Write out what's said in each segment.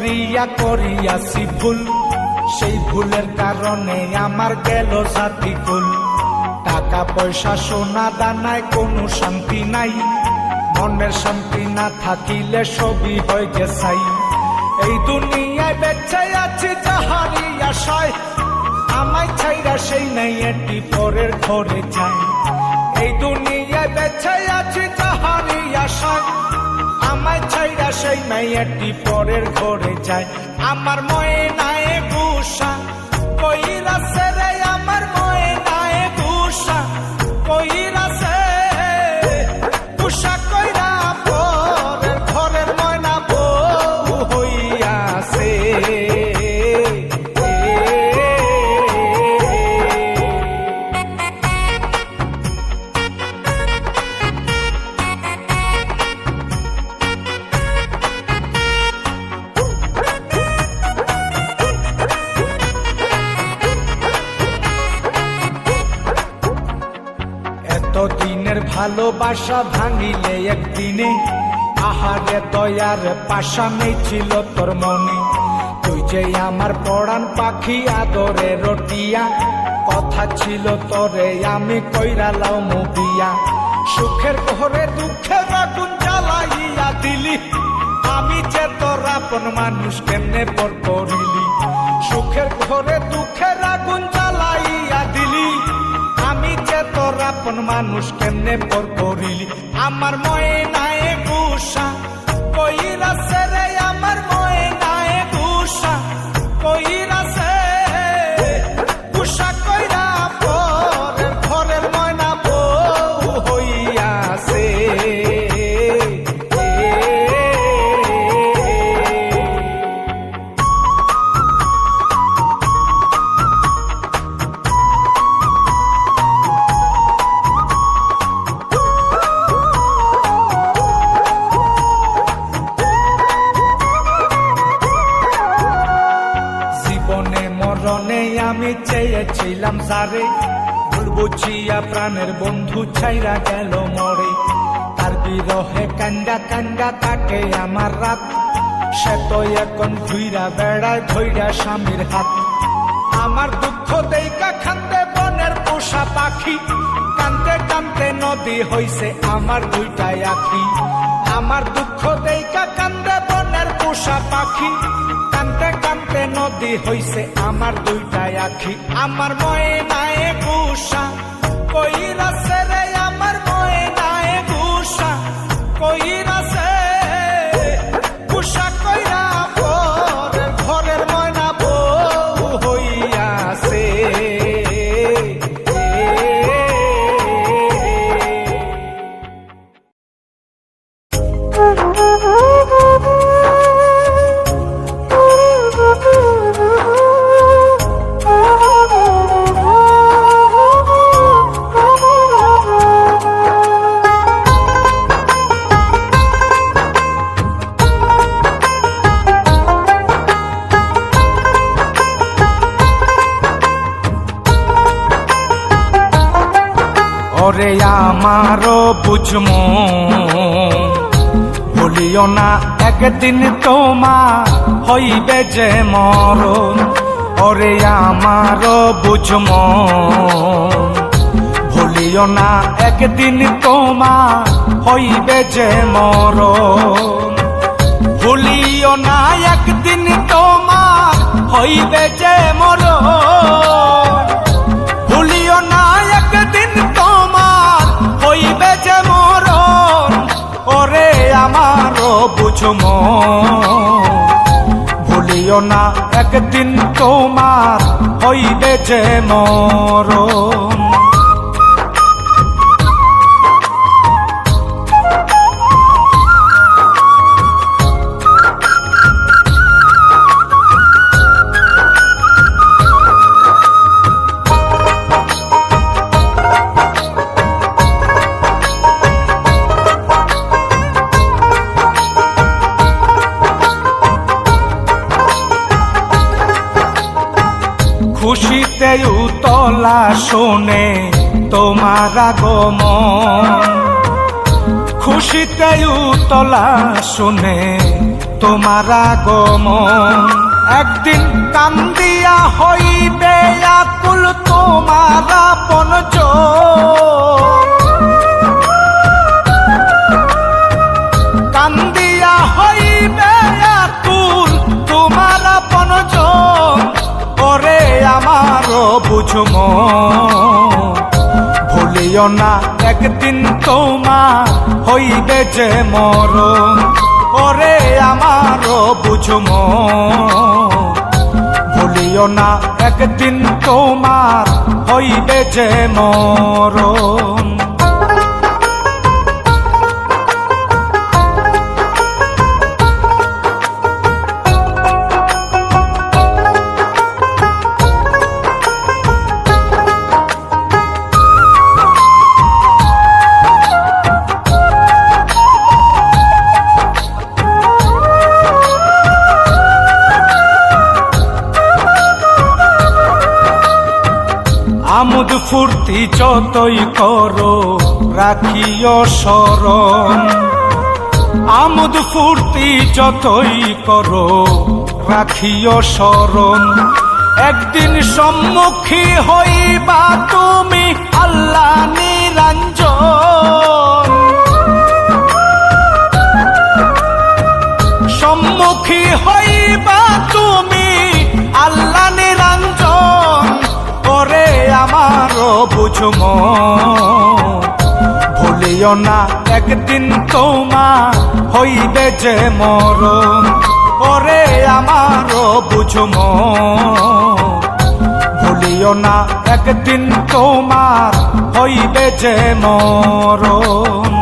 করিয়া করিয়াছি ভুল, সেই ভুলের কারণে আমার গেল জাতি কুল। টাকা পয়সা সোনা দানায় কোনো শান্তি নাই, মনের শান্তি না থাকিলে সবই হয় যে ছাই। এই দুনিয়ায় বেঁচে আছি যাহারি আশায়, আমায় ছাইরা সেই নাই এটি পরের ঘরে যায়। এই দুনিয়ায় বেঁচে আছি যাহারি আশায়, আমায় ছাইরা সেই নাই এটি পরের ঘরে যায়। আমার ময়নায় গুসা কইরাছে রে, আমার ময়নায় গুসা কইরাছে, গুসা কইরা পরের ঘরের ময়না বউ হইয়াছে। এতদিনের ভালোবাসা ভাঙিলে একদিনে, আহারে দয়ার পাশা নেই ছিল তোর মনে। তুই যে আমার পরাণ পাখি আদরে রটিয়া, কথা ছিল তোরে আমি কইরালাও মুবিয়া। সুখের ঘরে দুঃখের আগুন জ্বালাইয়া দিলি, আমি যে তোর আপন মানুষ কেমনে পর করিলি। সুখের ঘরে দুঃখের আগুন জ্বালাইয়া দিলি, আমি যে তোর আপন মানুষ কেমনে পর করিলি। আমার ময়নায় গুসা কইরাছে রে, আমার ময়নায় গুসা কইরাছে, গুসা কইরা পরের ঘরের ময়না বউ হইয়াছে। আমি চেয়েছিলাম সারে, ভুল বুঝিয়া প্রাণের বন্ধু ছাইরা গেল মরে। তার বিরহে কান্দা কান্দা তাকে আমার রাত, সে তো এখন ঘুইরা বেড়ায় ধইরা স্বামীর হাত। আমার দুঃখ দেইকা খান্দে বনের পোষা পাখি, কান্দতে কান্দতে নদী হইছে আমার দুইটাই আখি। আমার দুঃখ দেইকা কান্দে বনের পোষা পাখি, কান্দতে কান্দতে নদী হইছে আমার দুইটাই আখি। আমার ময়নায় গুসা কইরাছে রে, আমার ময়নায় গুসা কইরাছে, গুসা কইরা পরের ঘরের ময়না বউ হইয়াছে। ওরে আমারও বুঝমো ভুলিও না, একদিন তোমার হইবে যে মরণ। ওরে আমারও বুঝমো ভুলিও না, একদিন তোমার হইবে যে মরণ। ভুলিও না, একদিন তোমার হইবে যে মরণ। ভুলিও না, একদিন তোমার হইবে যে মরণ। ওরে আমারও বুঝমো ভুলিও না, একদিন তোমার হইবে যে মরণ। খুশিতে উতলা শোনে তোমার আগমন, খুশিতে উতলা শোনে তোমার আগমন। একদিন কান্দিয়া হইবে আকুল তোমার আপনজন, কান্দিয়া হইবে আকুল তোমার আপনজন। ওরে আমার বুঝম ভুলিও না একদিন তোমার হইবে যে মরণ। ওরে আমার বুঝম ভুলিও না একদিন তোমার হইবে যে মরণ। আমোদ ফুর্তি যতই করো রাখিও শরণ, আমোদ ফুর্তি যতই করো রাখিও শরণ। একদিন সম্মুখী হইবা তুমি আল্লাহ নিরঞ্জন, সম্মুখী হইবা তুমি আল্লাহ নিরঞ্জন। ওরে আমার বুঝম ভুলিও না একদিন তোমার হইবে যে মরণ। ওরে আমার বুঝম ভুলিও না একদিন তোমার হইবে যে মরণ।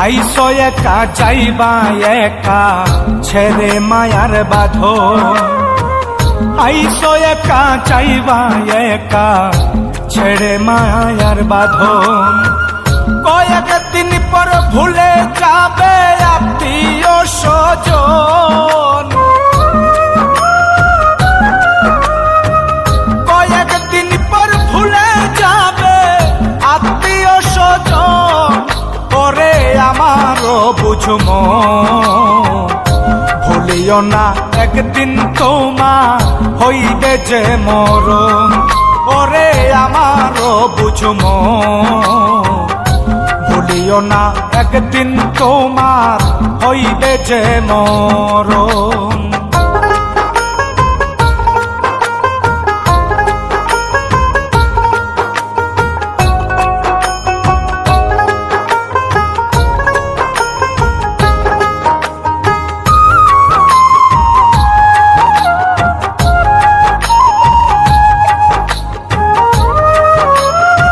আইসো একা যাইবা একা ছেড়ে মায়ার বাঁধন, আইসো একা যাইবা একা ছেড়ে মায়ার বাঁধন। কয়েকদিন পর ভুলে যাবে আত্মীয় স্বজন, কয়েকদিন পর ভুলে যাবে আত্মীয় স্বজন। ওরে আমার বুঝম ভুলিও না একদিন তোমার হইবে যে মরণ। ওরে আমার বুঝম ভুলিও না একদিন তোমার হইবে যে মরণ।